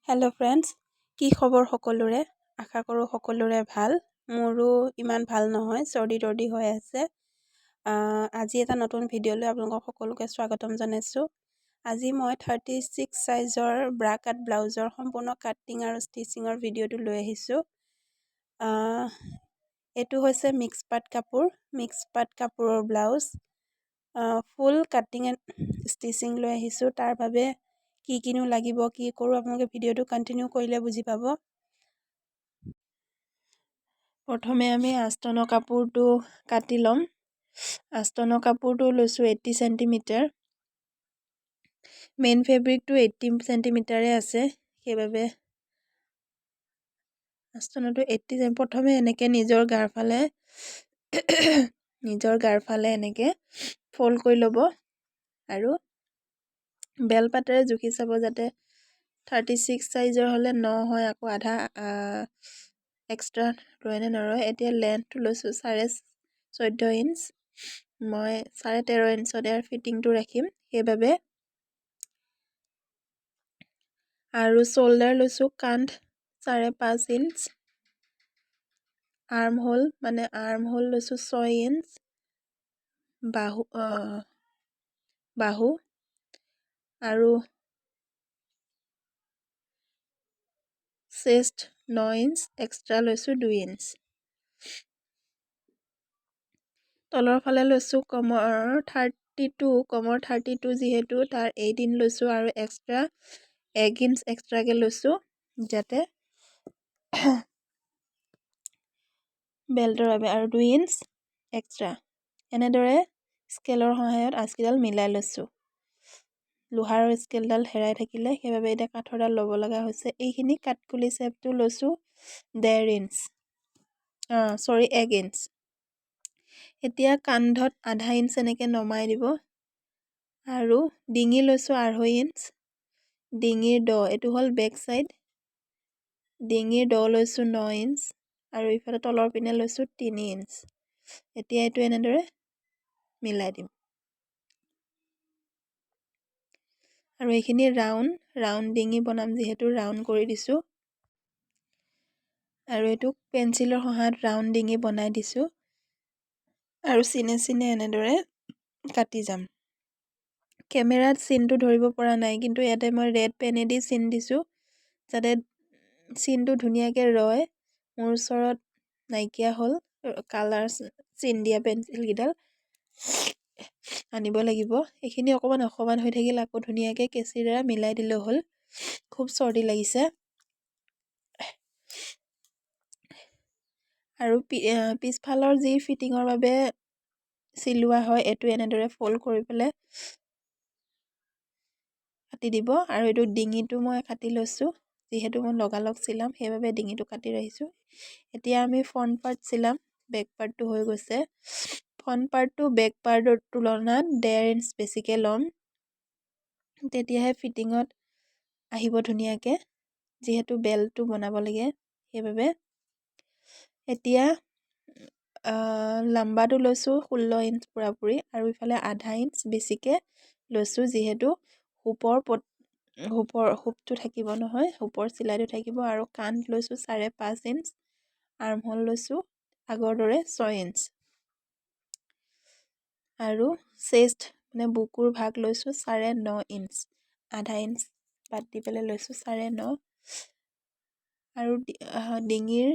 Hello' friends, কি খবৰ সকলোৰে? আশা কৰোঁ সকলোৰে ভাল। মোৰো ইমান ভাল নহয়, চৰ্দি হৈ আছে। আজি এটা নতুন ভিডিঅ'লৈ আপোনালোকক সকলোকে স্বাগতম জনাইছোঁ। আজি মই 36 চাইজৰ ব্ৰা কাট ব্লাউজৰ সম্পূৰ্ণ কাটিং আৰু ষ্টিচিঙৰ ভিডিঅ'টো লৈ আহিছোঁ। এইটো হৈছে মিক্স পাট কাপোৰৰ blouse. Full cutting and stitching লৈ আহিছোঁ। তাৰ বাবে কি কিনো লাগিব, কি কৰোঁ, আপোনালোকে ভিডিঅ'টো কণ্টিনিউ কৰিলে বুজি পাব। প্ৰথমে আমি আস্তনৰ কাপোৰটো কাটি ল'ম। আস্তনৰ কাপোৰটো লৈছোঁ 80 চেণ্টিমিটাৰ। মেইন ফেব্ৰিকটো 80 চেণ্টিমিটাৰে আছে, সেইবাবে আস্তনটো 80 প্ৰথমে এনেকৈ নিজৰ গাৰ ফালে এনেকৈ ফ'ল্ড কৰি ল'ব আৰু বেলপাতেৰে জুখি চাব যাতে 36 চাইজৰ হ'লে 9 হয়, আকৌ আধা এক্সট্ৰা ৰয় নে নৰয়। এতিয়া লেন্থটো লৈছোঁ 14.5 ইঞ্চ। মই 13.5 ইঞ্চত ইয়াৰ ফিটিংটো ৰাখিম, সেইবাবে। আৰু শ্বল্ডাৰ লৈছোঁ কান্ধ 5.5 ইঞ্চ। আৰ্ম হোল লৈছোঁ 6 ইঞ্চ। বাহু আৰু চেষ্ট 9 ইঞ্চ, এক্সট্ৰা লৈছোঁ 2 ইঞ্চ। তলৰ ফালে লৈছোঁ কমৰ 32 যিহেতু তাৰ 8 ইঞ্চ লৈছোঁ আৰু এক্সট্ৰা 1 ইঞ্চ এক্সট্ৰাকৈ লৈছোঁ যাতে বেল্টৰ বাবে, আৰু 2 ইঞ্চ এক্সট্ৰা। এনেদৰে স্কেলৰ সহায়ত আঁচকিডাল মিলাই লৈছোঁ। লোহাৰৰ স্কেলডাল হেৰাই থাকিলে, সেইবাবে এতিয়া কাঠৰডাল ল'ব লগা হৈছে। এইখিনি কাঠকুলি চেপটো লৈছোঁ 1.5 ইঞ্চ, 1 ইঞ্চ। এতিয়া কান্ধত আধা ইঞ্চ এনেকৈ নমাই দিব আৰু ডিঙি লৈছোঁ 2.5 ইঞ্চ। ডিঙিৰ এইটো হ'ল বেক চাইড। ডিঙিৰ লৈছোঁ 9 ইঞ্চ আৰু ইফালে তলৰ পিনে লৈছোঁ 3 ইঞ্চ। এতিয়া এইটো এনেদৰে মিলাই দিম আৰু এইখিনি ৰাউণ্ড ডিঙি বনাম, যিহেতু ৰাউণ্ড কৰি দিছোঁ। আৰু এইটো পেঞ্চিলৰ সহায়ত ৰাউণ্ড ডিঙি বনাই দিছোঁ আৰু চিনে এনেদৰে কাটি যাম। কেমেৰাত চিনটো ধৰিব পৰা নাই, কিন্তু ইয়াতে মই ৰেড পেনেদি চিন দিছোঁ যাতে চিনটো ধুনীয়াকৈ ৰয়। মোৰ ওচৰত নাইকিয়া হ'ল কালাৰ চিন দিয়া পেঞ্চিলকেইডাল, আনিব লাগিব। এইখিনি অকণমান হৈ থাকিল, আকৌ ধুনীয়াকৈ কেঁচিৰ দ্বাৰা মিলাই দিলেও হ'ল। খুব চৰ্দি লাগিছে। আৰু পিছফালৰ যি ফিটিঙৰ বাবে চিলোৱা হয়, এইটো এনেদৰে ফ'ল্ড কৰি পেলাই কাটি দিব। আৰু এইটো ডিঙিটো মই কাটি লৈছোঁ, যিহেতু মই লগালগ চিলাম, সেইবাবে ডিঙিটো কাটি ৰাখিছোঁ। এতিয়া আমি ফ্ৰণ্ট পাৰ্ট চিলাম। বেক পাৰ্টটো হৈ গৈছে। ফ্ৰণ্ট পাৰ্টটো বেক পাৰ্টৰ তুলনাত 1.5 ইঞ্চ বেছিকৈ ল'ম, তেতিয়াহে ফিটিঙত আহিব ধুনীয়াকৈ, যিহেতু বেল্টটো বনাব লাগে, সেইবাবে। এতিয়া লাম্বাটো লৈছোঁ 16 ইঞ্চ পূৰাপূৰি, আৰু ইফালে আধা ইঞ্চ বেছিকৈ লৈছোঁ, যিহেতু হুপটো থাকিব নহয়, হুপৰ চিলাইটো থাকিব। আৰু কান্ধ লৈছোঁ 5.5 ইঞ্চ। আৰ্ম হোল লৈছোঁ আগৰ দৰে 6 ইঞ্চ। আৰু চেষ্ট বুকুৰ ভাগ লৈছোঁ 9.5 ইঞ্চ। আধা ইঞ্চ বাদ দি পেলাই লৈছোঁ 9.5। আৰু ডিঙিৰ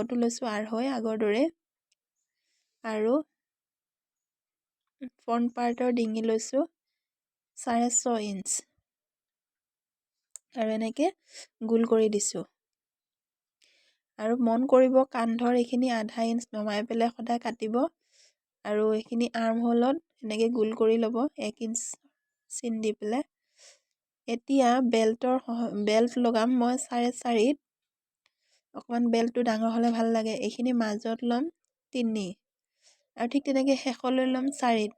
টো লৈছোঁ 2.5 আগৰ দৰে। আৰু ফ্ৰণ্ট পাৰ্টৰ ডিঙি লৈছোঁ 6.5 ইঞ্চ আৰু এনেকৈ গোল কৰি দিছোঁ। আৰু মন কৰিব, কান্ধৰ এইখিনি আধা ইঞ্চ নমাই পেলাই সদায় কাটিব। আৰু এইখিনি আৰ্ম হোলত এনেকৈ গোল কৰি ল'ব 1 ইঞ্চ চিন দি পেলাই। এতিয়া বেল্ট লগাম মই 4.5। অকণমান বেল্টটো ডাঙৰ হ'লে ভাল লাগে। এইখিনি মাজত ল'ম 3 আৰু ঠিক তেনেকৈ শেষলৈ ল'ম 4।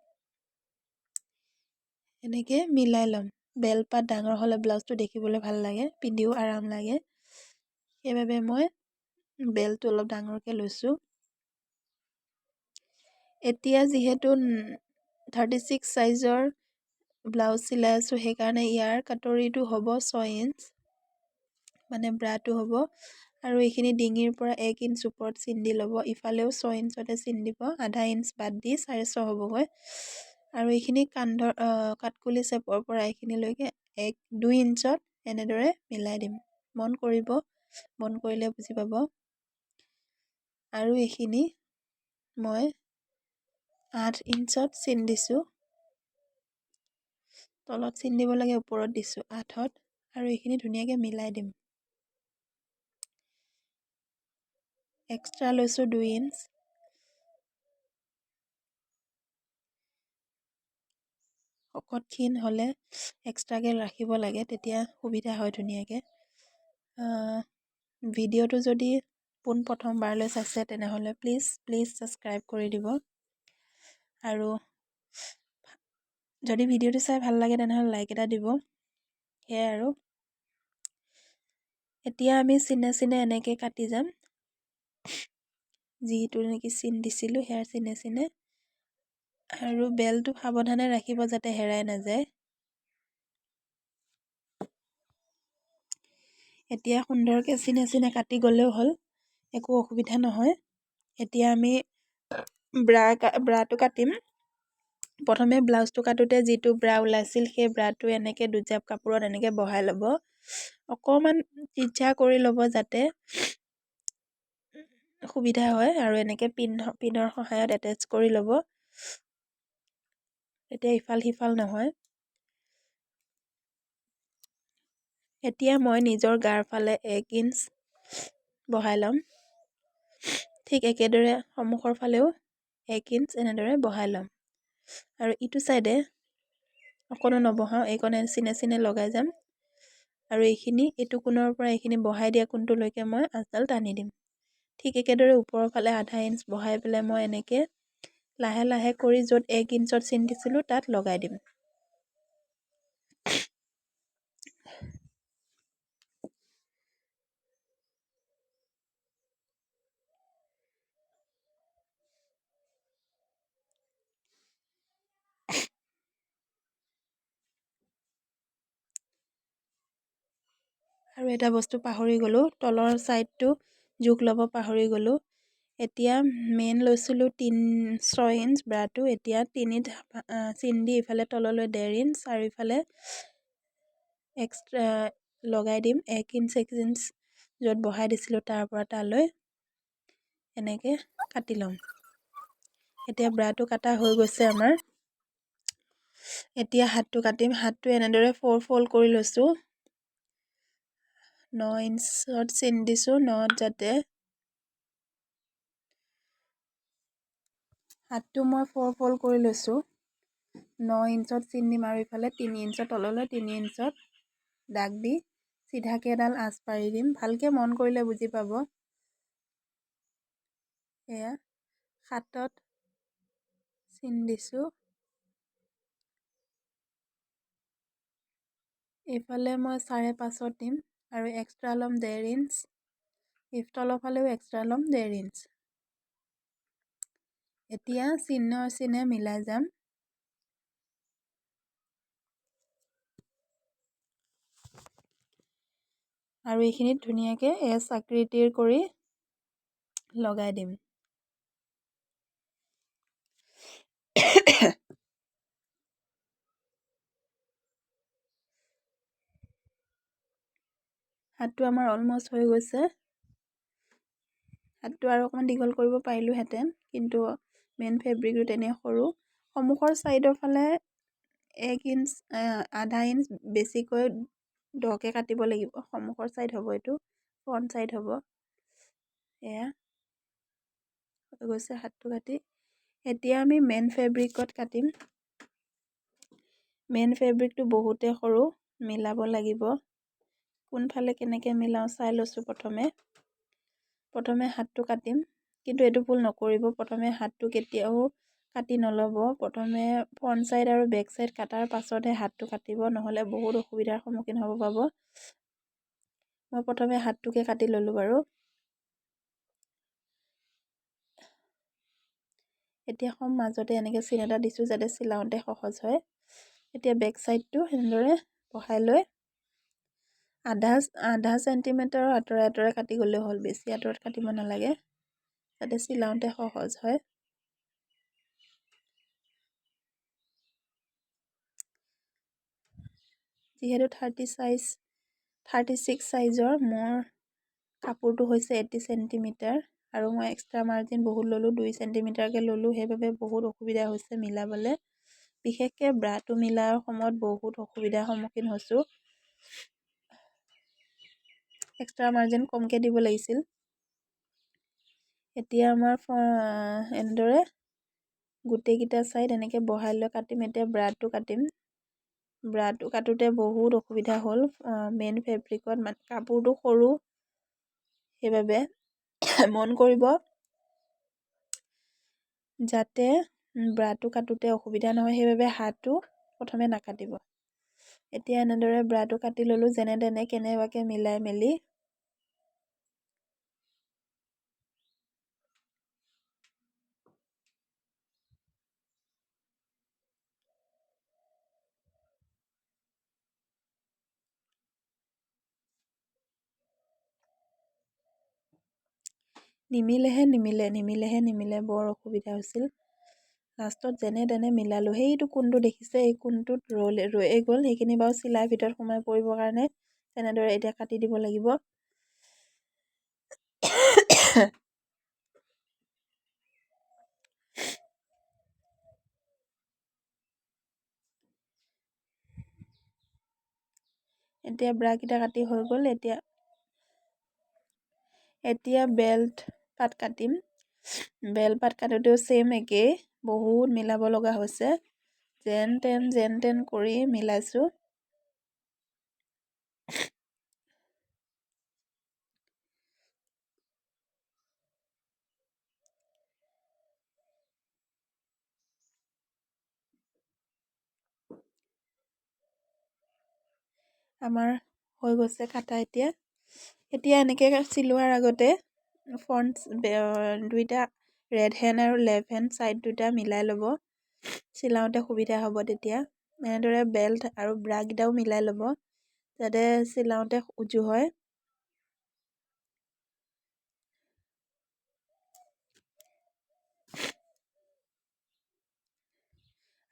এনেকৈ মিলাই ল'ম। বেল্ট পাত ডাঙৰ হ'লে ব্লাউজটো দেখিবলৈ ভাল লাগে, পিন্ধিও আৰাম লাগে, সেইবাবে মই বেল্টটো অলপ ডাঙৰকৈ লৈছোঁ। এতিয়া যিহেতু 36 চাইজৰ ব্লাউজ চিলাই আছোঁ, সেইকাৰণে ইয়াৰ কাটৰিটো হ'ব 6 ইঞ্চ। মানে ব্ৰাটো হ'ব। আৰু এইখিনি ডিঙিৰ পৰা 1 ইঞ্চ ওপৰত চিন দি ল'ব, ইফালেও 6 ইঞ্চতে চিন দিব, আধা ইঞ্চ বাদ দি 6.5 হ'বগৈ। আৰু এইখিনি কান্ধৰ কাঠকুলি চেপৰ পৰা এইখিনিলৈকে 2 ইঞ্চত এনেদৰে মিলাই দিম। মন কৰিব, মন কৰিলে বুজি পাব। আৰু এইখিনি মই 8 ইঞ্চত চিন দিছোঁ, তলত চিন দিব লাগে, ওপৰত দিছোঁ 8ত। আৰু এইখিনি ধুনীয়াকৈ মিলাই দিম। এক্সট্ৰা লৈছোঁ 2 ইঞ্চ। শকত ক্ষীণ হ'লে এক্সট্ৰাকৈ ৰাখিব লাগে, তেতিয়া সুবিধা হয় ধুনীয়াকৈ। ভিডিঅ'টো যদি পোনপ্ৰথমবাৰলৈ চাইছে তেনেহ'লে প্লিজ ছাবস্ক্ৰাইব কৰি দিব। আৰু যদি ভিডিঅ'টো চাই ভাল লাগে তেনেহ'লে লাইক এটা দিব। সেয়াই আৰু এতিয়া আমি চিনে চিনে এনেকৈ কাটি যাম, যিটো নেকি চিন দিছিলোঁ সেয়াৰ চিনে চিনে। আৰু বেলটো সাৱধানে ৰাখিব যাতে হেৰাই নাযায়। এতিয়া সুন্দৰকৈ চিনে চিনে কাটি গ'লেও হ'ল, একো অসুবিধা নহয়। এতিয়া আমি ব্ৰাটো কাটিম। প্ৰথমে ব্লাউজটো কাটোতে যিটো ব্ৰা ওলাইছিল সেই ব্ৰাটো এনেকৈ দুজাপ কাপোৰত এনেকৈ বহাই ল'ব। অকণমান তিৰছা কৰি ল'ব যাতে সুবিধা হয়, আৰু এনেকৈ পিনৰ সহায়ত এটেচ কৰি ল'ব, তেতিয়া ইফাল সিফাল নহয়। এতিয়া মই নিজৰ গাৰ ফালে 1 ইঞ্চ বহাই ল'ম। ঠিক একেদৰে সন্মুখৰ ফালেও 1 ইঞ্চ এনেদৰে বহাই ল'ম। আৰু ইটো চাইডে অকণো নবহাওঁ, এইকণে চিনে চিনে লগাই যাম। আৰু এইটো কোণৰ পৰা এইখিনি বহাই দিয়া কোণটোলৈকে মই আঁচডাল টানি দিম। ঠিক একেদৰে ওপৰৰ ফালে আধা ইঞ্চ বহাই পেলাই মই এনেকৈ লাহে লাহে কৰি য'ত 1 ইঞ্চত চিন দিছিলোঁ তাত লগাই দিম। আৰু এটা বস্তু পাহৰি গ'লোঁ, তলৰ ছাইডটো জোখ ল'ব পাহৰি গ'লোঁ। এতিয়া মেইন লৈছিলোঁ 6 ইঞ্চ ব্ৰাটো, এতিয়া 3ত চিন দি ইফালে তললৈ 1.5 ইঞ্চ আৰু ইফালে এক্সট্ৰা লগাই দিম 1 ইঞ্চ 1 ইঞ্চ য'ত বহাই দিছিলোঁ তাৰ পৰা তালৈ এনেকৈ কাটি ল'ম। এতিয়া ব্ৰাটো কাটা হৈ গৈছে আমাৰ। এতিয়া হাতটো কাটিম। হাতটো এনেদৰে 4 ফ'ল্ড কৰি লৈছোঁ। 9 ইঞ্চত চিন দিছোঁ, 9ত যাতে হাতটো মই 4 ফ'ল্ড কৰি লৈছোঁ। 9 ইঞ্চত চিন দিম আৰু ইফালে 3 ইঞ্চৰ তললৈ 3 ইঞ্চত দাগ দি চিধাকৈ এডাল আঁচ পাৰি দিম। ভালকৈ মন কৰিলে বুজি পাব। এয়া 7ত চিন দিছোঁ। এইফালে মই 5.5ত দিম আৰু এক্সট্ৰা ল'ম 1.5 ইঞ্চ। তলৰ ফালেও এক্সট্ৰা ল'ম 1.5 ইঞ্চ। এতিয়া চিনে মিলাই যাম। আৰু এইখিনিত ধুনীয়াকৈ এচ আকৃতিৰ কৰি লগাই দিম। হাতটো আমাৰ অলমষ্ট হৈ গৈছে। হাতটো আৰু অকণমান দীঘল কৰিব পাৰিলোঁহেঁতেন, কিন্তু মেইন ফেব্ৰিকটো তেনে সৰু। সন্মুখৰ ছাইডৰ ফালে 1 ইঞ্চ আধা ইঞ্চ বেছিকৈ দকৈ কাটিব লাগিব। সন্মুখৰ ছাইড হ'ব, এইটো ফ্ৰণ্ট ছাইড হ'ব। এয়া হৈ গৈছে হাতটো কাটি। এতিয়া আমি মেইন ফেব্ৰিকত কাটিম। মেইন ফেব্ৰিকটো বহুতে সৰু, মিলাব লাগিব। কোনফালে কেনেকৈ মিলাওঁ চাই লৈছোঁ। প্ৰথমে হাতটো কাটিম, কিন্তু এইটো ভুল নকৰিব। প্ৰথমে হাতটো কেতিয়াও কাটি নল'ব। প্ৰথমে ফ্ৰণ্ট ছাইড আৰু বেক ছাইড কাটাৰ পাছতহে হাতটো কাটিব, নহ'লে বহুত অসুবিধাৰ সন্মুখীন হ'ব পাব। মই প্ৰথমে হাতটোকে কাটি ল'লোঁ বাৰু। এতিয়া মাজতে এনেকৈ চিন এটা দিছোঁ যাতে চিলাওঁতে সহজ হয়। এতিয়া বেক ছাইডটো সেনেদৰে বহাই লৈ আধা চেণ্টিমিটাৰৰ আঁতৰে আঁতৰে কাটি গ'লেও হ'ল, বেছি আঁতৰত কাটিব নালাগে যাতে চিলাওঁতে সহজ হয়। যিহেতু 36 চাইজৰ মোৰ কাপোৰটো হৈছে 80 চেণ্টিমিটাৰ আৰু মই এক্সট্ৰা মাৰ্জিন বহুত ল'লোঁ, 2 চেণ্টিমিটাৰকৈ ল'লোঁ, সেইবাবে বহুত অসুবিধা হৈছে মিলাবলৈ। বিশেষকৈ ব্ৰাটো মিলাৰ সময়ত বহুত অসুবিধাৰ সন্মুখীন হৈছোঁ। এক্সট্ৰা মাৰ্জিন কমকৈ দিব লাগিছিল। এতিয়া আমাৰ এনেদৰে গোটেইকেইটা ছাইড এনেকৈ বহাই লৈ কাটিম। এতিয়া ব্ৰাটো কাটিম। ব্ৰাটো কাটোতে বহুত অসুবিধা হ'ল। মেইন ফেব্ৰিকত মানে কাপোৰটো সৰু, সেইবাবে মন কৰিব যাতে ব্ৰাটো কাটোতে অসুবিধা নহয়, সেইবাবে হাতটো প্ৰথমে নাকাটিব। এতিয়া এনেদৰে ব্ৰাটো কাটি ল'লোঁ, যেনে তেনে কেনেবাকৈ মিলাই মেলি। নিমিলে বৰ অসুবিধা হৈছিল। লাষ্টত যেনে তেনে মিলালোঁ। সেইটো কোণটো দেখিছে, এই কোণটোত ৰৈ গ'ল, সেইখিনি বাৰু চিলাই ভিতৰত সোমাই পৰিবৰ কাৰণে তেনেদৰে এতিয়া কাটি দিব লাগিব। এতিয়া ব্ৰাকেইটা কাটি হৈ গ'ল। এতিয়া বেল্ট পাত কাটিম। বেল্ট পাত কাটোতেও ছেম একেই, বহুত মিলাব লগা হৈছে। যেন তেন কৰি মিলাইছোঁ। আমাৰ হৈ গৈছে কাটা। এতিয়া এনেকৈ চিলোৱাৰ আগতে ফ্ৰণ্ট দুইটা ৰেড হেণ্ড আৰু লেফ্ট হেণ্ড ছাইড দুটা মিলাই ল'ব, চিলাওঁতে সুবিধা হ'ব। তেতিয়া এনেদৰে বেল্ট আৰু ব্ৰাকেইটাও মিলাই ল'ব যাতে চিলাওঁতে উজু হয়।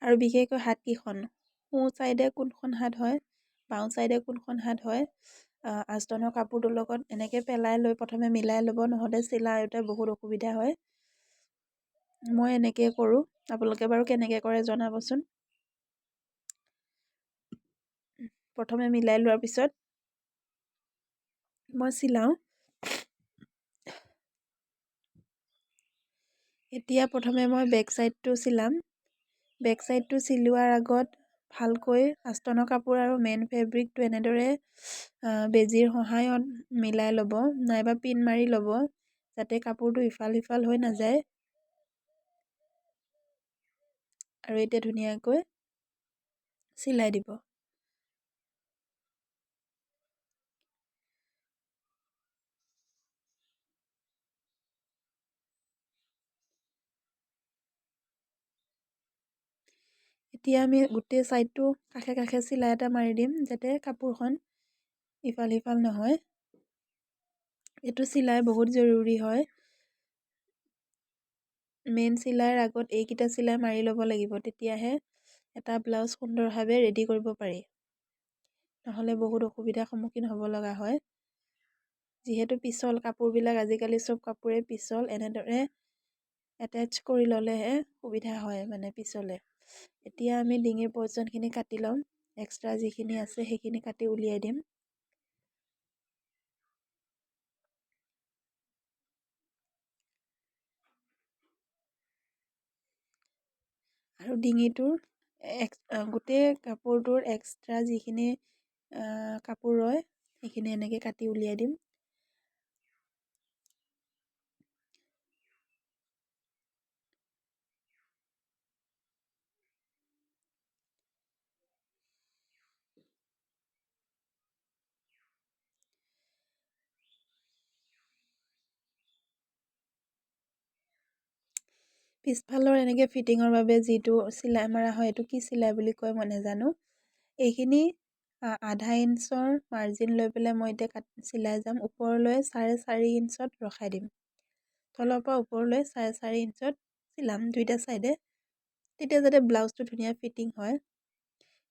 আৰু বিশেষকৈ হাতকেইখন, সোঁ ছাইডে কোনখন হাত হয়, বাওঁ ছাইডে কোনখন হাত হয়, আস্তনৰ কাপোৰটোৰ লগত এনেকৈ পেলাই লৈ প্ৰথমে মিলাই ল'ব, নহ'লে চিলাওঁতে বহুত অসুবিধা হয়। মই এনেকৈ কৰোঁ, আপোনালোকে বাৰু কেনেকৈ কৰে জনাবচোন। প্ৰথমে মিলাই লোৱাৰ পিছত মই চিলাওঁ। এতিয়া প্ৰথমে মই বেক ছাইডটো চিলাম। বেক ছাইডটো চিলোৱাৰ আগত ভালকৈ আস্তনৰ কাপোৰ আৰু মেইন ফেব্ৰিকটো এনেদৰে বেজীৰ সহায়ত মিলাই ল'ব, নাইবা পিন মাৰি ল'ব যাতে কাপোৰটো ইফাল সিফাল হৈ নাযায়। আৰু এতিয়া ধুনীয়াকৈ চিলাই দিব। এতিয়া আমি গোটেই ছাইডটো কাষে কাষে চিলাই এটা মাৰি দিম যাতে কাপোৰখন ইফাল সিফাল নহয়। এইটো চিলাই বহুত জৰুৰী হয়। মেইন চিলাইৰ আগত এইকেইটা চিলাই মাৰি ল'ব লাগিব, তেতিয়াহে এটা ব্লাউজ সুন্দৰভাৱে ৰেডি কৰিব পাৰি। নহ'লে বহুত অসুবিধাৰ সন্মুখীন হ'ব লগা হয়। যিহেতু পিছল কাপোৰবিলাক, আজিকালি চব কাপোৰে পিছল, এনেদৰে এটেচ কৰি ল'লেহে সুবিধা হয়, মানে পিছলে। এতিয়া আমি ডিঙিৰ পৰ্যনখিনি কাটি ল'ম। এক্সট্ৰা যিখিনি আছে সেইখিনি কাটি উলিয়াই দিম। আৰু ডিঙিটোৰ গোটেই কাপোৰটোৰ এক্সট্ৰা যিখিনি কাপোৰ ৰয় সেইখিনি এনেকৈ কাটি উলিয়াই দিম। পিছফালৰ এনেকৈ ফিটিঙৰ বাবে যিটো চিলাই মৰা হয়, এইটো কি চিলাই বুলি কয় মই নাজানো। এইখিনি আধা ইঞ্চৰ মাৰ্জিন লৈ পেলাই মই এতিয়া চিলাই যাম। ওপৰলৈ 4.5 ইঞ্চত ৰখাই দিম। তলৰ পৰা ওপৰলৈ 4.5 ইঞ্চত চিলাম দুইটা চাইডে, তেতিয়া যাতে ব্লাউজটো ধুনীয়া ফিটিং হয়।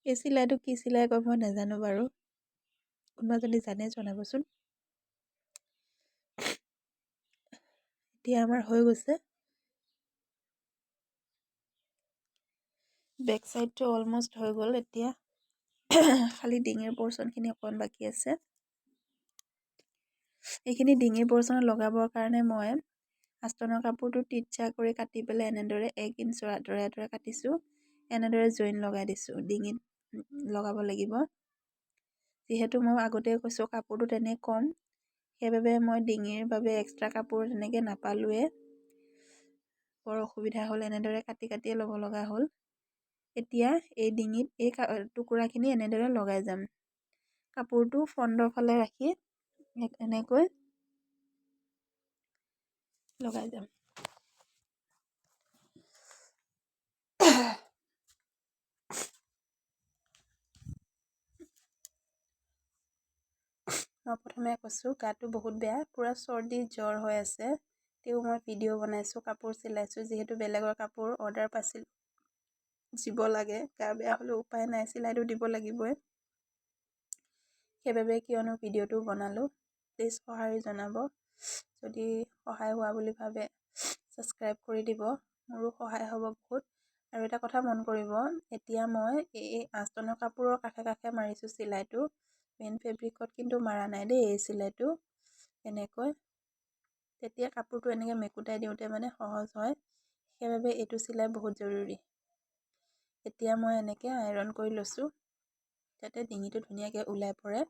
এই চিলাইটো কি চিলাই কয় মই নাজানো বাৰু, কোনোবা যদি জানে জনাবচোন। এতিয়া আমাৰ হৈ গৈছে। বেক চাইডটো অলমষ্ট হৈ গ'ল। এতিয়া খালি ডিঙিৰ পৰ্চনখিনি অকণ বাকী আছে। এইখিনি ডিঙিৰ পৰ্চনত লগাবৰ কাৰণে মই আস্তনৰ কাপোৰটো টিটচা কৰি কাটি পেলাই এনেদৰে 1 ইঞ্চৰ আঁতৰে কাটিছোঁ। এনেদৰে জইন লগাই দিছোঁ। ডিঙিত লগাব লাগিব। যিহেতু মই আগতে কৈছোঁ কাপোৰটো তেনে কম, সেইবাবে মই ডিঙিৰ বাবে এক্সট্ৰা কাপোৰ তেনেকৈ নাপালোৱে। বৰ অসুবিধা হ'ল, এনেদৰে কাটি কাটিয়ে ল'ব লগা হ'ল। এতিয়া এই ডিঙিত এই টুকুৰাখিনি এনেদৰে লগাই যাম। কাপোৰটো ফ্ৰণ্টৰ ফালে ৰাখি এনেকৈ লগাই যাম। মই প্ৰথমে কৈছোঁ গাটো বহুত বেয়া, পূৰা চৰ্দি জ্বৰ হৈ আছে। তেও মই ভিডিঅ' বনাইছোঁ, কাপোৰ চিলাইছোঁ। যিহেতু বেলেগৰ কাপোৰ অৰ্ডাৰ পাইছিল, দিব লাগে। গা বেয়া হ'লেও উপায় নাই, চিলাইটো দিব লাগিবই। সেইবাবে কিয়নো ভিডিঅ'টো বনালোঁ। প্লিজ সঁহাৰি জনাব। যদি সহায় হোৱা বুলি ভাবে ছাবস্ক্ৰাইব কৰি দিব, মোৰো সহায় হ'ব বহুত। আৰু এটা কথা মন কৰিব, এতিয়া মই এই আস্তনৰ কাপোৰৰ কাষে কাষে মাৰিছোঁ চিলাইটো, মেইন ফেব্ৰিকত কিন্তু মাৰা নাই দেই এই চিলাইটো। এনেকৈ তেতিয়া কাপোৰটো এনেকৈ মেকুটাই দিওঁতে মানে সহজ হয়, সেইবাবে এইটো চিলাই বহুত জৰুৰী। এতিয়া মই এনেকৈ আইৰণ কৰি লৈছোঁ যাতে ডিঙিটো ধুনীয়াকৈ ওলাই পৰে।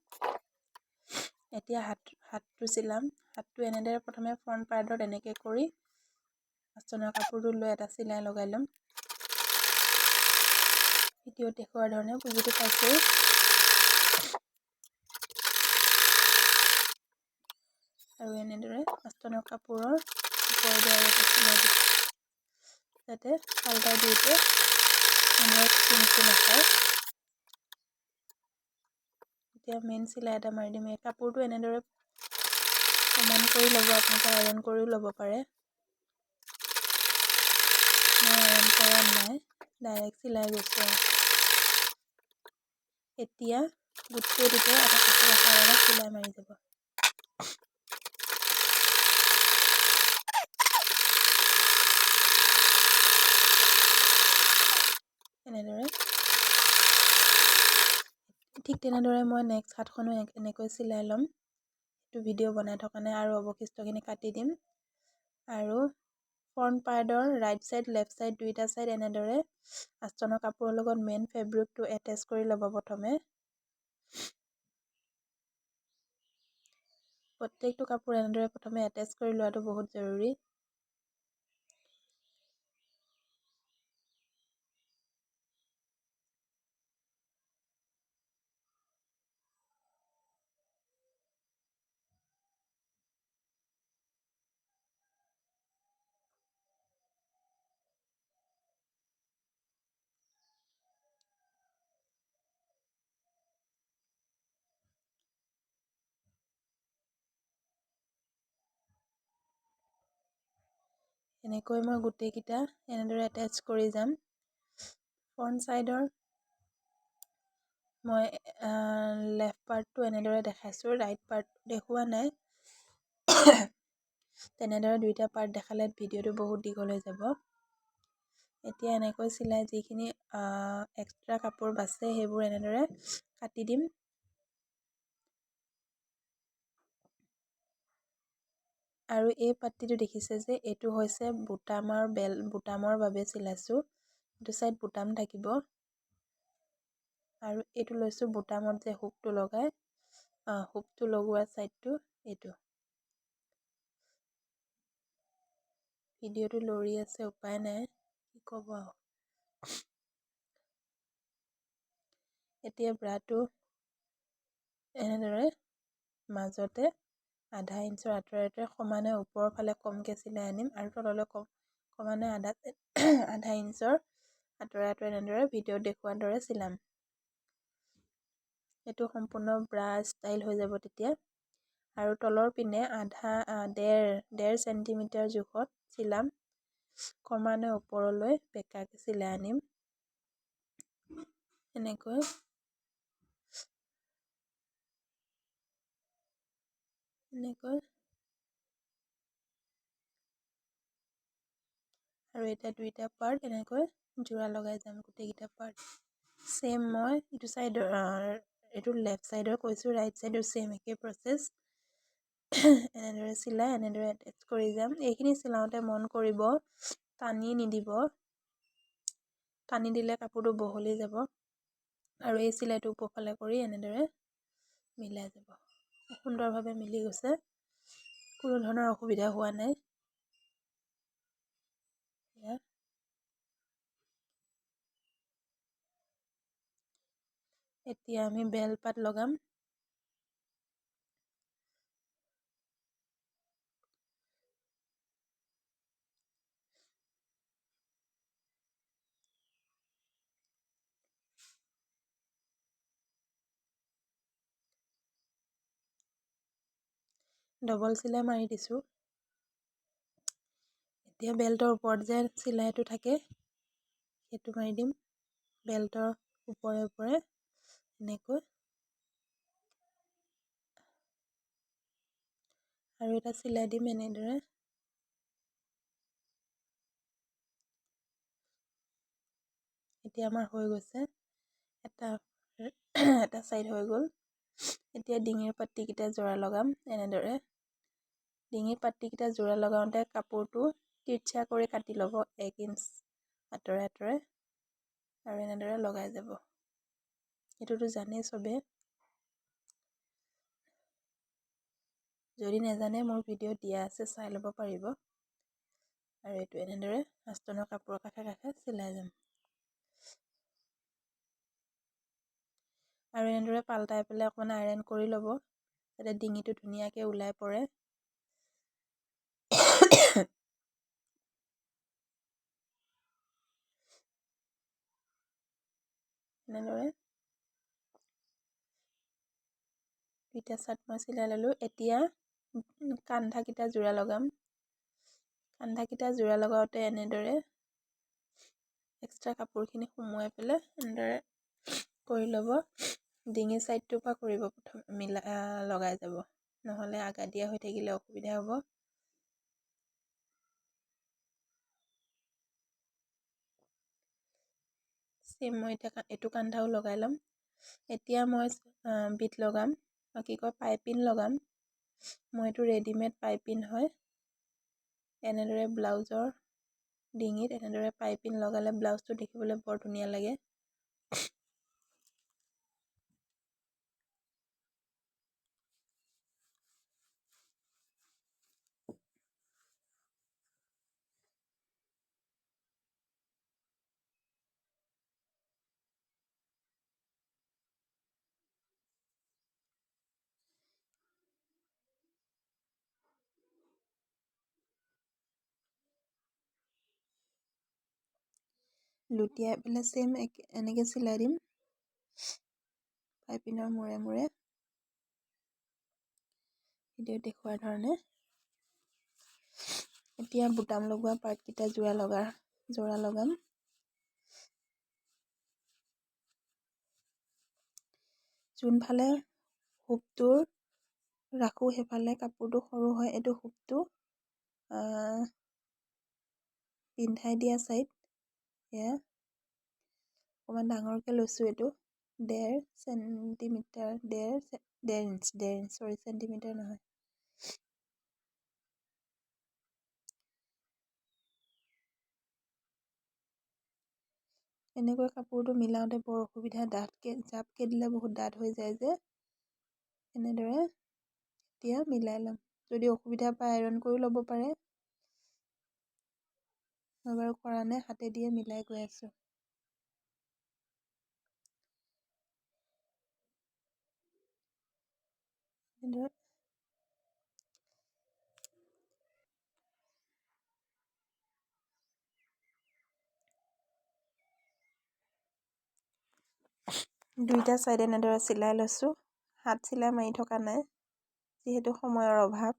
এতিয়া হাতটো চিলাম। হাতটো এনেদৰে প্ৰথমে ফ্ৰণ্ট পাৰ্টত এনেকৈ কৰি আস্তনৰ কাপোৰটো লৈ এটা চিলাই লগাই ল'ম। ভিডিঅ'ত দেখুওৱাৰ ধৰণে বুজিটো পাইছোঁ। আৰু এনেদৰে আস্তনৰ কাপোৰৰ ওপৰেদি আৰু এটা চিলাই দিম যাতে পাল্টা দিওঁতে এনেদৰে চিমকি নাখায়। এতিয়া মেইন চিলাই এটা মাৰি দিম। এই কাপোৰটো এনেদৰে সমান কৰি ল'ব, আপোনালোকে আইৰণ কৰিও ল'ব পাৰে। মই আইৰণ কৰা নাই, ডাইৰেক্ট চিলাই গৈছোঁ। এতিয়া গোটেইটোতে এটা কাপোৰ এটা চিলাই মাৰি যাব। এনেদৰে ঠিক তেনেদৰে মই নেক্সট হাতখনো এনেকৈ চিলাই ল'ম। সেইটো ভিডিঅ' বনাই থকা নাই, আৰু অৱশিষ্টখিনি কাটি দিম। আৰু ফ্ৰণ্ট পাৰ্টৰ ৰাইট চাইড লেফ্ট চাইড দুইটা চাইড এনেদৰে আস্তনৰ কাপোৰৰ লগত মেইন ফেব্ৰিকটো এটেচ কৰি ল'ব। প্ৰথমে প্ৰত্যেকটো কাপোৰ এনেদৰে প্ৰথমে এটেচ কৰি লোৱাটো বহুত জৰুৰী। এনেকৈ মই গোটেইকেইটা এনেদৰে এটেচ কৰি যাম। ফ্ৰণ্ট চাইডৰ মই লেফ্ট পাৰ্টটো এনেদৰে দেখাইছোঁ, ৰাইট পাৰ্টটো দেখুওৱা নাই। তেনেদৰে দুইটা পাৰ্ট দেখালে ভিডিঅ'টো বহুত দীঘল হৈ যাব। এতিয়া এনেকৈ চিলাই যিখিনি এক্সট্ৰা কাপোৰ বাচে সেইবোৰ এনেদৰে কাটি দিম। আৰু এই পাট্টিটো দেখিছে যে এইটো হৈছে বুটামৰ বাবে চিলাইছোঁ। এইটো চাইড বুটাম থাকিব। আৰু এইটো লৈছোঁ বুটামত যে হুকটো লগাই, হুকটো লগোৱা চাইডটো এইটো। ভিডিঅ'টো লৰি আছে, উপায় নাই, কি ক'ব আৰু। এতিয়া ব্ৰাটো এনেদৰে মাজতে আধা ইঞ্চৰ আঁতৰে সমানে ওপৰৰ ফালে কমকৈ চিলাই আনিম, আৰু তললৈ সমানে আধা ইঞ্চৰ আঁতৰে এনেদৰে ভিডিঅ'ত দেখুওৱাৰ দৰে চিলাম। এইটো সম্পূৰ্ণ ব্ৰা ষ্টাইল হৈ যাব তেতিয়া। আৰু তলৰ পিনে ডেৰ চেণ্টিমিটাৰ জোখত চিলাম, ক্ৰমান্বয়ে ওপৰলৈ বেকাকৈ চিলাই আনিম এনেকৈ। আৰু এতিয়া দুইটা পাৰ্ট এনেকৈ যোৰা লগাই যাম গোটেইকেইটা পাৰ্ট। ছেম মই এইটো চাইডৰ এইটো লেফ্ট চাইডৰ কৈছোঁ, ৰাইট চাইডৰ ছেম একেই প্ৰচেছ। এনেদৰে চিলাই এনেদৰে এটেচ কৰি যাম। এইখিনি চিলাওঁতে মন কৰিব টানি নিদিব, টানি দিলে কাপোৰটো বহলি যাব। আৰু এই চিলাইটো ওপৰফালে কৰি এনেদৰে মিলাই যাব। সুন্দৰভাৱে মিলি গৈছে, কোনো ধৰণৰ অসুবিধা হোৱা নাই। এতিয়া আমি বেল পাত লগাম। ডবল চিলাই মাৰি দিছোঁ। এতিয়া বেল্টৰ ওপৰত যে চিলাইটো থাকে সেইটো মাৰি দিম, বেল্টৰ ওপৰে ওপৰে এনেকৈ। আৰু এটা চিলাই দিম এনেদৰে। এতিয়া আমাৰ হৈ গৈছে, এটা চাইড হৈ গ'ল। এতিয়া ডিঙিৰ পাট্টিকেইটা জোৰা লগাম এনেদৰে। ডিঙিৰ পাট্টিকেইটা জোৰা লগাওঁতে কাপোৰটো তিৰচা কৰি কাটি ল'ব 1 ইঞ্চ আঁতৰে আঁতৰে, আৰু এনেদৰে লগাই যাব। এইটোতো জানেই চবে। যদি নাজানে মোৰ ভিডিঅ' দিয়া আছে, চাই ল'ব পাৰিব। আৰু এইটো এনেদৰে আস্তনৰ কাপোৰৰ কাষে কাষে চিলাই যাম। আৰু এনেদৰে পালটাই পেলাই অকণমান আইৰণ কৰি ল'ব, যাতে ডিঙিটো ধুনীয়াকৈ ওলাই পৰে। এনেদৰে দুইটা চাৰ্ট মই চিলাই ল'লোঁ। এতিয়া কান্ধাকেইটা জোৰা লগাম। কান্ধাকেইটা জোৰা লগাওঁতে এনেদৰে এক্সট্ৰা কাপোৰখিনি সুমুৱাই পেলাই এনেদৰে কৰি ল'ব। ডিঙি চাইডটোৰ পৰা কৰিব প্ৰথম লগাই যাব, নহ'লে আগাদিয়া হৈ থাকিলে অসুবিধা হ'ব। ছেম মই এতিয়া এইটো কান্ধাও লগাই ল'ম। এতিয়া মই বিট লগাম, পাইপিন লগাম। মই এইটো ৰেডিমেড পাইপিন হয়। এনেদৰে ব্লাউজৰ ডিঙিত এনেদৰে পাইপিন লগালে ব্লাউজটো দেখিবলৈ বৰ ধুনীয়া লাগে। লুটিয়াই পেলাই ছেম এনেকৈ চিলাই দিম পাইপিনৰ মূৰে মূৰে, ভিডিঅ'ত দেখুওৱাৰ ধৰণে। এতিয়া বুটাম লগোৱা পাৰ্টকেইটা জোৰা লগাম। যোনফালে হুকটোৰ ৰাখোঁ সেইফালে কাপোৰটো সৰু হয়, এইটো হুকটো পিন্ধাই দিয়া ছাইড এয়া অকণমান ডাঙৰকৈ লৈছোঁ। এইটো 1.5 চেণ্টিমিটাৰ, 1.5 ইঞ্চ চেণ্টিমিটাৰ নহয়। এনেকৈ কাপোৰটো মিলাওঁতে বৰ অসুবিধা, জাপকৈ দিলে বহুত ডাঠ হৈ যায় যে। এনেদৰে এতিয়া মিলাই ল'ম। যদি অসুবিধা পায় আইৰণ কৰিও ল'ব পাৰে। মই বাৰু কৰা নাই, হাতে দিয়ে মিলাই গৈ আছোঁ। এনেদৰে দুইটা চাইড এনেদৰে চিলাই লৈছোঁ। হাত চিলাই মাৰি থকা নাই যিহেতু সময়ৰ অভাৱ।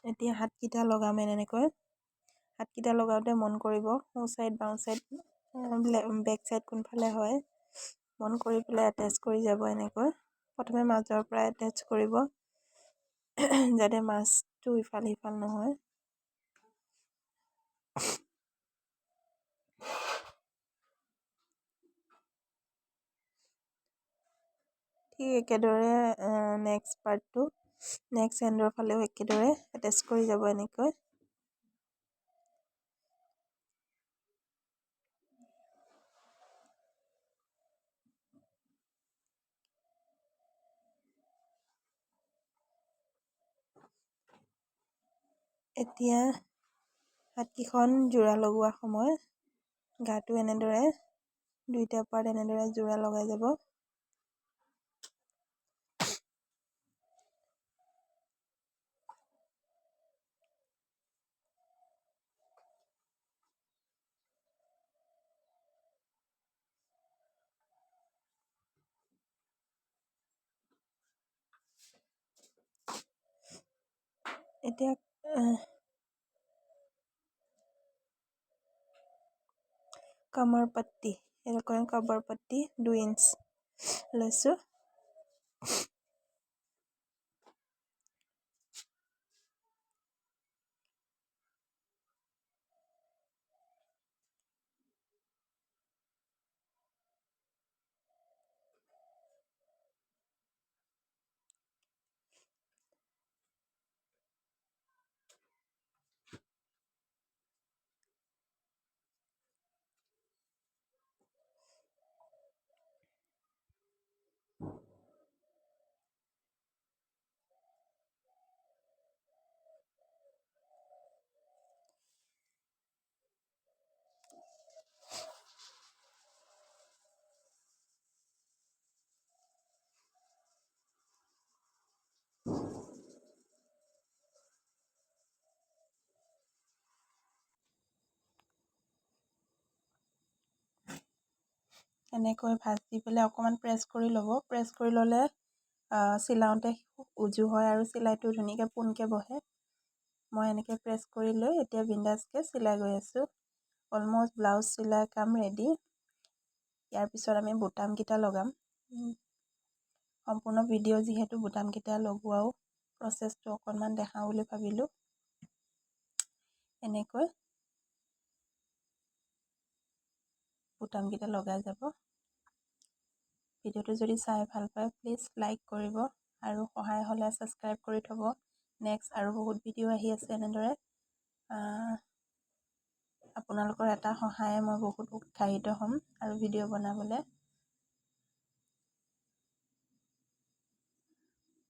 এতিয়া হাতকেইটা লগাম এনেকৈ। হাতকেইটা লগাওঁতে মন কৰিব সোঁ চাইড বাওঁ চাইড বেক চাইড কোনফালে হয় মন কৰি পেলাই এটেচ কৰি যাব এনেকৈ। প্ৰথমে মাজৰ পৰা এটেচ কৰিব যাতে মাছটো ইফাল সিফাল নহয়। ঠিক একেদৰে নেক্সট এণ্ডৰ ফালেও একেদৰে এটেচ কৰি যাব এনেকৈ। এতিয়া হাতকেইখন যোৰা লগোৱা সময় গাটো এনেদৰে দুইটা পাৰ্ট এনেদৰে যোৰা লগাই যাব। এতিয়া কামৰ পট্টি এনেকৈ কামৰ পট্টি 2 ইঞ্চ লৈছোঁ। এনেকৈ ভাঁজ দি পেলাই অকণমান প্ৰেছ কৰি ল'ব। প্ৰেছ কৰি ল'লে চিলাওঁতে উজু হয় আৰু চিলাইটো ধুনীয়াকৈ পোনকৈ বহে। মই এনেকৈ প্ৰেছ কৰি লৈ এতিয়া বিন্দাছকৈ চিলাই গৈ আছোঁ। অলম'ষ্ট ব্লাউজ চিলাই কাম ৰেডি। ইয়াৰ পিছত আমি বুটামকেইটা লগাম। সম্পূৰ্ণ ভিডিঅ' যিহেতু বুটামকেইটা লগোৱাও প্ৰচেছটো অকণমান দেখাওঁ বুলি ভাবিলোঁ। এনেকৈ বুটামকেইটা লগাই যাব। ভিডিঅ'টো যদি চাই ভাল পায় প্লিজ লাইক কৰিব আৰু সহায় হ'লে ছাবস্ক্ৰাইব কৰি থ'ব। নেক্সট আৰু বহুত ভিডিঅ' আহি আছে এনেদৰে। আপোনালোকৰ এটা সহায়ে মই বহুত উৎসাহিত হ'ম আৰু ভিডিঅ' বনাবলৈ।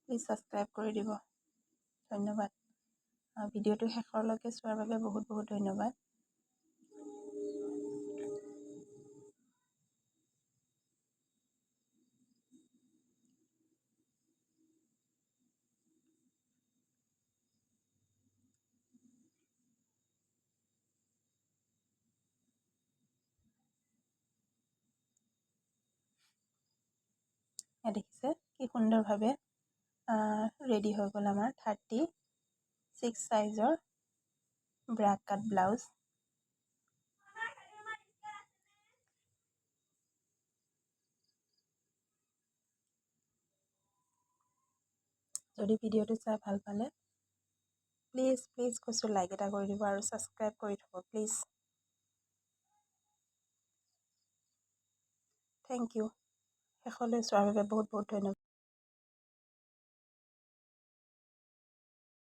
প্লিজ ছাবস্ক্ৰাইব কৰি দিব। ধন্যবাদ। ভিডিঅ'টো শেষৰলৈকে চোৱাৰ বাবে বহুত বহুত ধন্যবাদ। দেখিছে কি সুন্দৰভাৱে ৰেডি হৈ গ'ল আমাৰ 36 চাইজৰ ব্ৰা কাট ব্লাউজ। যদি ভিডিঅ'টো চাই ভাল পালে প্লিজ কৈছোঁ লাইক এটা কৰি দিব আৰু ছাবস্ক্ৰাইব কৰি থ'ব প্লিজ। Thank U. শেষলৈ চোৱাৰ বাবে বহুত ধন্যবাদ।